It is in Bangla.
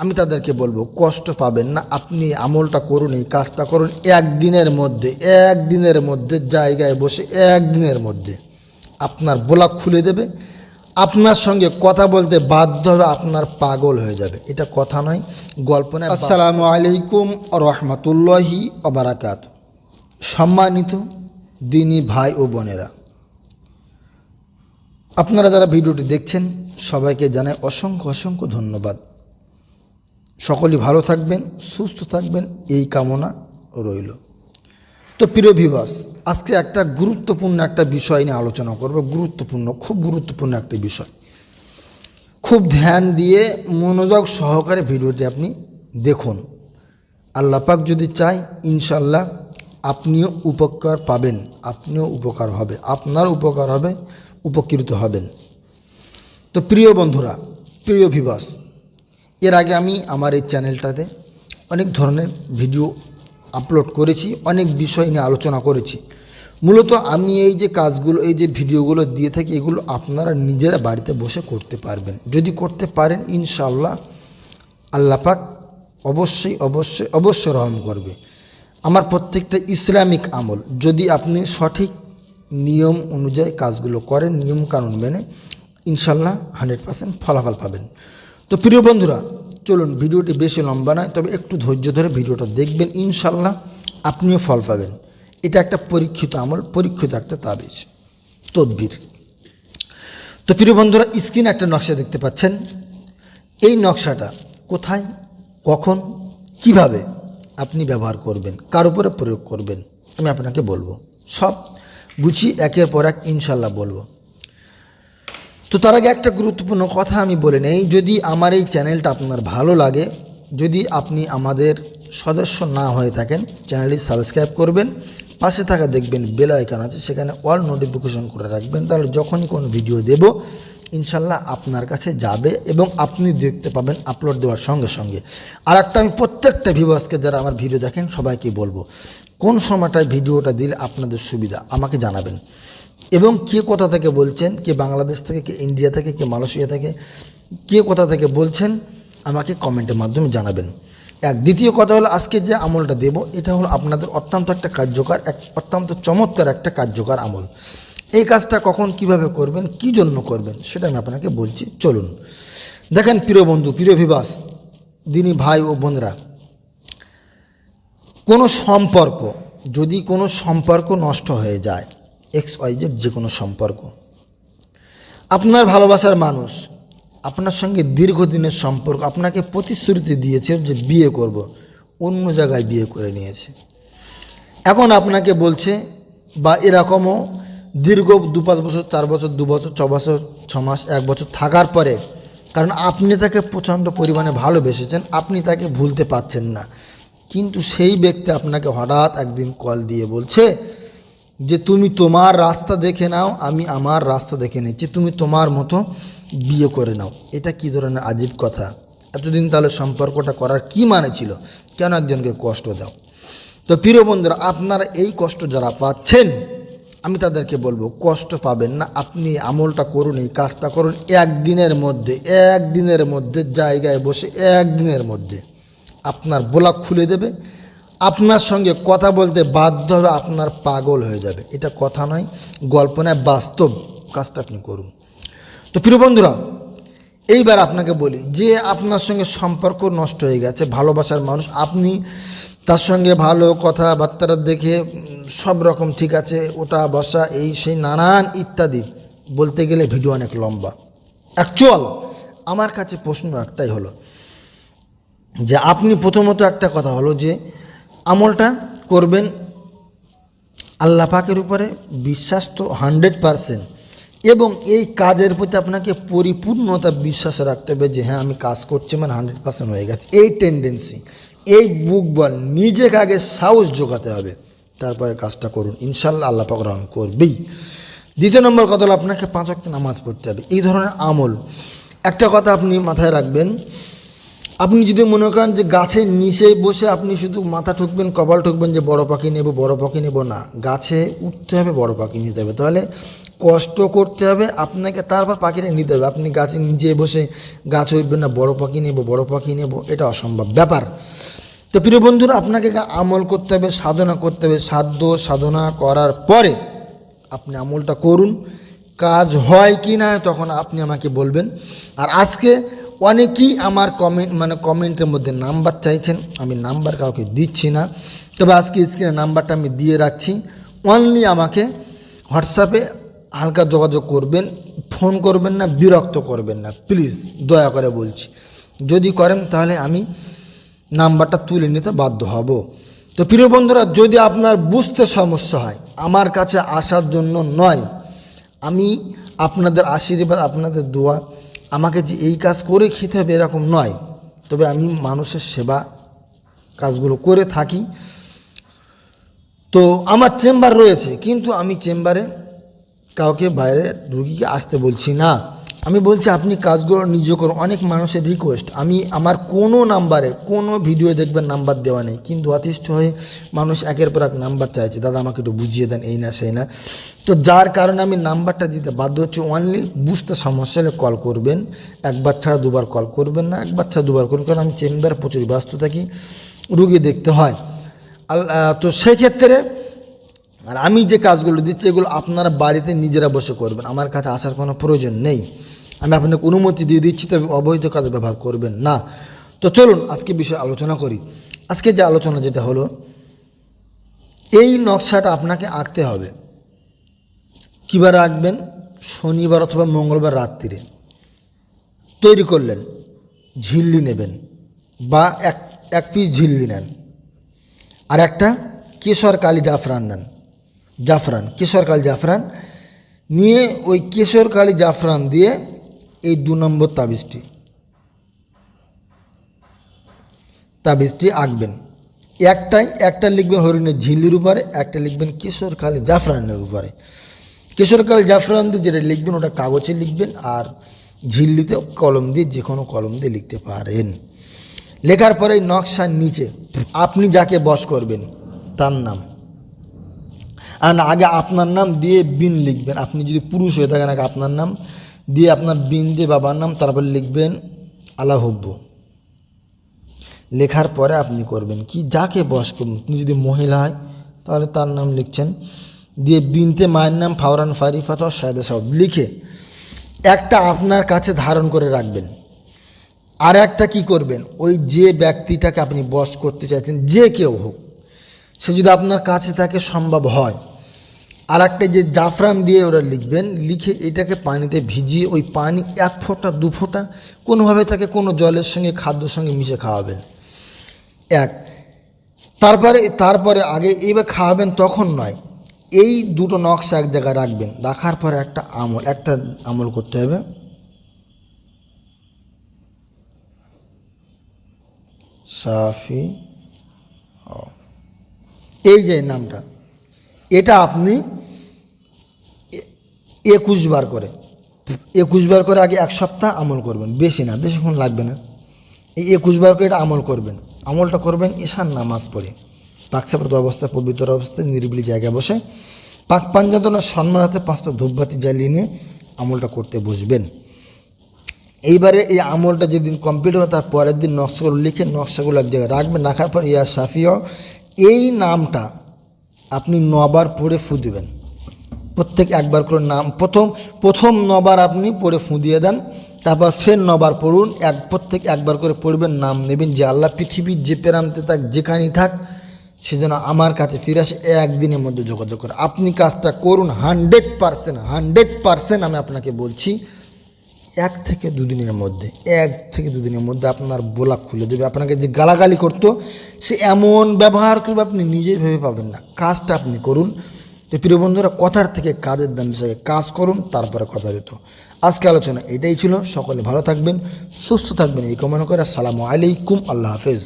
আমি তাদেরকে বলবো কষ্ট পাবেন না, আপনি আমলটা করুন, এই কাজটা করুন একদিনের মধ্যে জায়গায় বসে একদিনের মধ্যে আপনার ব্লক খুলে দেবে, আপনার সঙ্গে কথা বলতে বাধ্য হবে, আপনার পাগল হয়ে যাবে। এটা কথা নয়, গল্প নয়। আসসালামু আলাইকুম রহমতুল্লাহি ওয়া বারাকাতুহু। সম্মানিত দিনী ভাই ও বোনেরা, আপনারা যারা ভিডিওটি দেখছেন সবাইকে জানাই অসংখ্য অসংখ্য ধন্যবাদ। সকলেই ভালো থাকবেন, সুস্থ থাকবেন, এই কামনা রইল। তো প্রিয় ভিউয়ার্স, আজকে একটা গুরুত্বপূর্ণ একটা বিষয় নিয়ে আলোচনা করব। খুব গুরুত্বপূর্ণ একটা বিষয়। খুব ধ্যান দিয়ে মনোযোগ সহকারে ভিডিওটি আপনি দেখুন। আল্লাহ পাক যদি চায় ইনশাল্লাহ আপনিও উপকার পাবেন, আপনিও উপকার হবে, আপনার উপকার হবে, উপকৃত হবেন। তো প্রিয় বন্ধুরা, প্রিয় ভিউয়ার্স, এর আগে আমি আমার এই চ্যানেলটাতে অনেক ধরনের ভিডিও আপলোড করেছি, অনেক বিষয় নিয়ে আলোচনা করেছি। মূলত আমি এই যে কাজগুলো, এই যে ভিডিওগুলো দিয়ে থাকি, এগুলো আপনারা নিজেরা বাড়িতে বসে করতে পারবেন। যদি করতে পারেন ইনশাআল্লাহ আল্লাহ পাক অবশ্যই অবশ্যই অবশ্যই রহম করবে। আমার প্রত্যেকটা ইসলামিক আমল যদি আপনি সঠিক নিয়ম অনুযায়ী কাজগুলো করেন, নিয়মকানুন মেনে, ইনশাআল্লাহ 100% ফলাফল পাবেন। তো প্রিয় বন্ধুরা, চলুন, ভিডিওটি বেশি লম্বা নয়, তবে একটু ধৈর্য ধরে ভিডিওটা দেখবেন, ইনশাআল্লাহ আপনিও ফল পাবেন। এটা একটা পরীক্ষিত আমল, পরীক্ষিত একটা তাবিজ, তদবির। তো প্রিয় বন্ধুরা, স্ক্রিনে একটা নকশা দেখতে পাচ্ছেন। এই নকশাটা কোথায়, কখন, কিভাবে আপনি ব্যবহার করবেন, কার উপরে প্রয়োগ করবেন, আমি আপনাকে বলবো। সব গুছিয়ে একের পর এক ইনশাআল্লাহ বলবো। তো তার আগে একটা গুরুত্বপূর্ণ কথা আমি বলে নেই। যদি আমার এই চ্যানেলটা আপনার ভালো লাগে, যদি আপনি আমাদের সদস্য না হয়ে থাকেন, চ্যানেলটি সাবস্ক্রাইব করবেন, পাশে থাকা দেখবেন বেল আইকন আছে, সেখানে অল নোটিফিকেশন করে রাখবেন। তাহলে যখনই কোনো ভিডিও দেব ইনশাল্লাহ আপনার কাছে যাবে এবং আপনি দেখতে পাবেন আপলোড দেওয়ার সঙ্গে সঙ্গে। আর একটা আমি প্রত্যেকটা ভিউয়ার্সকে, যারা আমার ভিডিও দেখেন, সবাইকে বলবো কোন সময়টায় ভিডিওটা দিলে আপনাদের সুবিধা আমাকে জানাবেন। এবং কে কোথা থেকে বলছেন, কে বাংলাদেশ থেকে, কে ইন্ডিয়া থেকে, কে মালয়েশিয়া থেকে, কে কোথা থেকে বলছেন আমাকে কমেন্টের মাধ্যমে জানাবেন। দ্বিতীয় কথা হলো, আজকে যে আমলটা দেব এটা হলো আপনাদের অত্যন্ত একটা কার্যকর, অত্যন্ত চমৎকার একটা কার্যকর আমল। এই কাজটা কখন কিভাবে করবেন, কি জন্য করবেন, সেটা আমি আপনাকে বলছি। চলুন দেখেন প্রিয় বন্ধু, প্রিয় ভিউয়ার্স, দিনী ভাই ও বোনেরা, যদি কোনো সম্পর্ক নষ্ট হয়ে যায়, XYZ যে কোনো সম্পর্ক, আপনার ভালোবাসার মানুষ আপনার সঙ্গে দীর্ঘদিনের সম্পর্ক, আপনাকে প্রতিশ্রুতি দিয়েছে যে বিয়ে করব, অন্য জায়গায় বিয়ে করে নিয়েছে, এখন আপনাকে বলছে, বা এরকমও দীর্ঘ 2-5 বছর, 4 বছর, 2 বছর, 6 বছর, 6 মাস, 1 বছর থাকার পরে, কারণ আপনি তাকে প্রচণ্ড পরিমাণে ভালোবেসেছেন, আপনি তাকে ভুলতে পারছেন না, কিন্তু সেই ব্যক্তি আপনাকে হঠাৎ একদিন কল দিয়ে বলছে যে তুমি তোমার রাস্তা দেখে নাও, আমি আমার রাস্তা দেখে নিচ্ছি, তুমি তোমার মতো বিয়ে করে নাও। এটা কি ধরনের আজীব কথা? এতদিন তাহলে সম্পর্কটা করার কি মানে ছিল? কেন একজনকে কষ্ট দাও? তো প্রিয় বন্ধুরা, আপনারা এই কষ্ট যারা পাচ্ছেন, আমি তাদেরকে বলবো কষ্ট পাবেন না, আপনি আমলটা করুন, এই কাজটা করুন একদিনের মধ্যে জায়গায় বসে একদিনের মধ্যে আপনার ব্লক খুলে দেবে, আপনার সঙ্গে কথা বলতে বাধ্য হবে, আপনার পাগল হয়ে যাবে। এটা কথা নয়, গল্প নয়, বাস্তব কাজটা আপনি করুন। তো প্রিয় বন্ধুরা, এইবার আপনাকে বলি, যে আপনার সঙ্গে সম্পর্ক নষ্ট হয়ে গেছে, ভালোবাসার মানুষ, আপনি তার সঙ্গে ভালো কথাবার্তা দেখে সব রকম ঠিক আছে, ওটা বসা, এই সেই নানান ইত্যাদি, বলতে গেলে ভিডিও অনেক লম্বা। অ্যাকচুয়াল আমার কাছে প্রশ্ন একটাই হলো যে আপনি প্রথমত একটা কথা হলো যে আমলটা করবেন আল্লাহ পাকের উপরে, বিশ্বাস তো 100%, এবং এই কাজের প্রতি আপনাকে পরিপূর্ণতা বিশ্বাস রাখতে হবে যে হ্যাঁ আমি কাজ করছি, মানে 100% হয়ে গেছে। এই টেন্ডেন্সি, এই বুক বল, নিজেকে আগে সাহস জোগাতে হবে, তারপরে কাজটা করুন, ইনশাল্লাহ আল্লাহ পাক রহম করবেই। দ্বিতীয় নম্বর কথা হলো, আপনাকে 5 ওয়াক্ত নামাজ পড়তে হবে। এই ধরনের আমল, একটা কথা আপনি মাথায় রাখবেন, আপনি যদি মনে করেন যে গাছের নিচেই বসে আপনি শুধু মাথা ঠুকবেন, কপাল ঠুকবেন যে বড় পাখি নেব, বড় পাখি নেব, না, গাছে উঠতে হবে, বড় পাখি নিতে হবে। তাহলে কষ্ট করতে হবে আপনাকে, তারপর পাখিটা নিতে হবে। আপনি গাছে নিচে বসে গাছ উঠবেন না, বড় পাখি নেব বড় পাখি নেব, এটা অসম্ভব ব্যাপার। তো প্রিয় বন্ধুরা, আপনাকে আমল করতে হবে, সাধনা করতে হবে। সাধনা করার পরে আপনি আমলটা করুন, কাজ হয় কি না তখন আপনি আমাকে বলবেন। আর আজকে অনেকেই আমার কমেন্টের মধ্যে নাম্বার চাইছেন, আমি নাম্বার কাউকে দিচ্ছি না, তবে আজকে স্ক্রিনে নাম্বারটা আমি দিয়ে রাখছি। অনলি আমাকে হোয়াটসঅ্যাপে হালকা যোগাযোগ করবেন, ফোন করবেন না, বিরক্ত করবেন না, প্লিজ দয়া করে বলছি। যদি করেন তাহলে আমি নাম্বারটা তুলে নিতে বাধ্য হব। তো প্রিয় বন্ধুরা, যদি আপনার বুঝতে সমস্যা হয়, আমার কাছে আসার জন্য নয়, আমি আপনাদের আশীর্বাদ, আপনাদের দোয়া, আমাকে যে এই কাজ করে খেতে হবে এরকম নয়, তবে আমি মানুষের সেবা কাজগুলো করে থাকি। তো আমার চেম্বার রয়েছে, কিন্তু আমি চেম্বারে কাউকে বাইরে রুগীকে আসতে বলছি না। আমি বলছি আপনি কাজগুলো নিজে করুন। অনেক মানুষের রিকোয়েস্ট, আমি আমার কোনো নাম্বারে কোনো ভিডিও দেখবেন নাম্বার দেওয়া নেই, কিন্তু অতিষ্ঠ হয়ে মানুষ একের পর এক নাম্বার চাইছে, দাদা আমাকে একটু বুঝিয়ে দেন, এই না সেই না। তো যার কারণে আমি নাম্বারটা দিতে বাধ্য হচ্ছি। অনলি বুঝতে সমস্যা হলে কল করবেন, একবার ছাড়া দুবার কল করবেন না, একবার ছাড়া দুবার করুন, কারণ আমি চেম্বারে প্রচুর ব্যস্ত থাকি, রুগী দেখতে হয়। তো সেক্ষেত্রে আর আমি যে কাজগুলো দিচ্ছি এগুলো আপনারা বাড়িতে নিজেরা বসে করবেন, আমার কাছে আসার কোনো প্রয়োজন নেই। আমি আপনাকে অনুমতি দিয়ে দিচ্ছি, তবে অবৈধ কাজে ব্যবহার করবেন না। তো চলুন আজকে বিষয়ে আলোচনা করি। আজকে যে আলোচনা যেটা হলো, এই নকশাটা আপনাকে আঁকতে হবে। কীবার আঁকবেন? শনিবার অথবা মঙ্গলবার রাত্রিরে তৈরি করলেন, ঝিল্লি নেবেন বা এক পিস ঝিল্লি নেন, আর একটা কেশর কালি জাফরান নেন, কেশর কালি জাফরান নিয়ে ওই কেশর কালি জাফরান দিয়ে এই 2 নম্বর তাবিজটি আঁকবেন। একটা লিখবেন হরিণের ঝিল্লির উপরে, একটা লিখবেন কেশর কালি জাফরানের উপরে। কেশর কালি জাফরান দিয়ে যেটা লিখবেন ওটা কাগজে লিখবেন, আর ঝিল্লিতে কলম দিয়ে, যে কোনো কলম দিয়ে লিখতে পারেন। লেখার পরে নকশার নিচে আপনি যাকে বশ করবেন তার নাম, আর আগে আপনার নাম দিয়ে বিন লিখবেন। আপনি যদি পুরুষ হয়ে থাকেন আগে আপনার নাম দিয়ে, আপনার বিন দিয়ে বাবার নাম, তারপর লিখবেন আলা হুব্বু। লেখার পরে আপনি করবেন কি, যাকে বশ করবেন, আপনি যদি মহিলা হয় তাহলে তার নাম লিখছেন, দিয়ে বিনতে মায়ের নাম ফাওরান ফারিফাত সায়দা সাহেব লিখে একটা আপনার কাছে ধারণ করে রাখবেন। আর একটা কী করবেন, ওই যে ব্যক্তিটাকে আপনি বশ করতে চাইছেন, যে কেউ হোক, সে যদি আপনার কাছে থাকে সম্ভব হয়, আর একটা যে জাফরান দিয়ে ওরা লিখবেন, লিখে এটাকে পানিতে ভিজিয়ে ওই পানি 1 ফোঁটা 2 ফোঁটা কোনোভাবে তাকে কোনো জলের সঙ্গে খাদ্যর সঙ্গে মিশে খাওয়াবেন। তারপরে আগে এইবার খাওয়াবেন তখন নয়, এই দুটো নকশা এক জায়গায় রাখবেন। রাখার পরে একটা আমল করতে হবে। সাফি, এই যে নামটা, এটা আপনি 21 বার করে আগে 1 সপ্তাহ আমল করবেন, বেশি না, বেশিক্ষণ লাগবে না। এই 21 বার করে এটা আমল করবেন। আমলটা করবেন ঈশান নামাজ পড়ে, পাকসাপ্রাপ্ত অবস্থায়, পবিত্র অবস্থায়, নিরিবিলি জায়গায় বসে, পাক পাঞ্জাতনের সম্মান হাতে 5টা ধূপবাতি জ্বালিয়ে নিয়ে আমলটা করতে বসবেন। এইবারে এই আমলটা যেদিন কমপ্লিট হবে তার পরের দিন নকশাগুলো লিখে নকশাগুলো এক জায়গায় রাখবেন। রাখার পর ইয়া শাফিও, এই নামটা আপনি 9 বার পড়ে ফু দেবেন। প্রত্যেক 1 বার করে নাম, প্রথম 9 বার আপনি পড়ে ফু দিয়ে দেন, তারপর ফের 9 বার পড়ুন, প্রত্যেক 1 বার করে পড়বেন, নাম নেবেন যে আল্লাহ পৃথিবীর যে প্রান্তে থাক, যেখানেই থাক, সে যেন আমার কাছে ফিরে আসে, একদিনের মধ্যে যোগাযোগ করে। আপনি কাজটা করুন 100%, আমি আপনাকে বলছি 1 থেকে 2 দিনের মধ্যে আপনার বোলা খুলে দেবে। আপনাকে যে গালাগালি করতো সে এমন ব্যবহার করবে আপনি নিজেই ভেবে পাবেন না। কাজটা আপনি করুন। তো প্রিয় বন্ধুরা, কথার থেকে কাজের দাম বেশি, কাজ করুন তারপরে কথা যেত। আজকে আলোচনা এটাই ছিল। সকলে ভালো থাকবেন, সুস্থ থাকবেন এই কামনা করে। আসসালামু আলাইকুম, আল্লাহ হাফেজ।